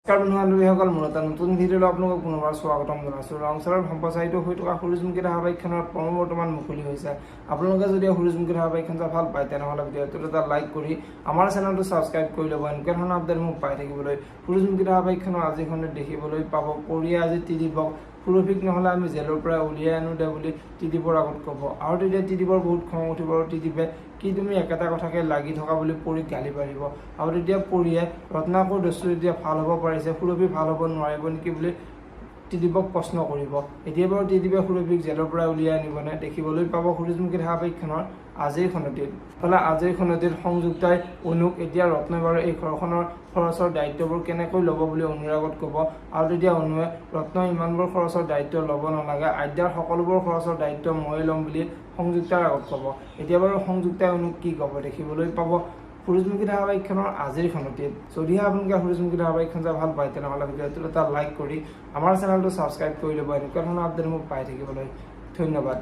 বন্ধুসকল মোৰ এটা নতুন ভিডিঅ'লৈ আপোনালোকক পুনৰবাৰ স্বাগতম জনাইছোঁ। ৰংচৰত সম্প্ৰচাৰিত হৈ থকা সূৰুযমুখী ধাৰাবাহিকখনৰ বৰ্তমান মুকলি হৈছে। আপোনালোকে যদি সূৰুযমুখী ধাৰাবাহিকখন চাই ভাল পায় তেনেহ'লে ভিডিঅ'টোত এটা লাইক কৰি আমাৰ চেনেলটো ছাবস্ক্ৰাইব কৰি ল'ব। এনেকুৱা ধৰণৰ আপডেট মোক পাই থাকিবলৈ। সূৰুযমুখী ধাৰাবাহিকখনৰ আজিখনে দেখিবলৈ পাব পৰিয়া আজি ত্ৰিদীপক সুৰভিক নহ'লে আমি জেলৰ পৰা উলিয়াই আনো দে বুলি ত্ৰিদীপৰ আগত ক'ব। আৰু তেতিয়া ত্ৰিদীপৰ বহুত খং উঠিব আৰু ত্ৰিদীপে কি তুমি একেটা কথাকে লাগি থকা বুলি পৰিক গালি পাৰিব। আৰু তেতিয়া পৰিয়ে ৰত্নাকৰ দস্যু এতিয়া ভাল হ'ব পাৰিছে, সুৰভি ভাল হ'ব নোৱাৰিব নেকি বুলি ত্ৰিদীপক প্ৰশ্ন কৰিব। এতিয়া বাৰু ত্ৰিদীপে সুৰভিক জেলৰ পৰা উলিয়াই আনিবনে দেখিবলৈ পাব সূৰুযমুখী ধাৰাবাহিকখনৰ আজিৰ খনটিত। ফালে আজিৰ খনটিত সংযুক্তাই অনুক এতিয়া ৰত্নই বাৰু এই ঘৰখনৰ খৰচৰ দায়িত্ববোৰ কেনেকৈ ল'ব বুলি অনুৰ আগত ক'ব। আৰু তেতিয়া অনুৱে ৰত্নই ইমানবোৰ খৰচৰ দায়িত্ব ল'ব নালাগে, আদ্যাৰ সকলোবোৰ খৰচৰ দায়িত্ব ময়ে ল'ম বুলি সংযুক্তাৰ আগত ক'ব। এতিয়া বাৰু সংযুক্তাই অনুক কি ক'ব দেখিবলৈ পাব সূৰুযমুখী ধাৰাবাহিকখনৰ আজিৰ খনটিত। যদিহে আপোনালোকে সূৰুযমুখী ধাৰাবাহিকখন চাই ভাল পায় তেনেহ'লে ভিডিঅ'টোত এটা লাইক কৰি আমাৰ চেনেলটো ছাবস্ক্ৰাইব কৰি ল'ব। এনেকুৱা ধৰণৰ আপডেট মোক পাই থাকিবলৈ ধন্যবাদ।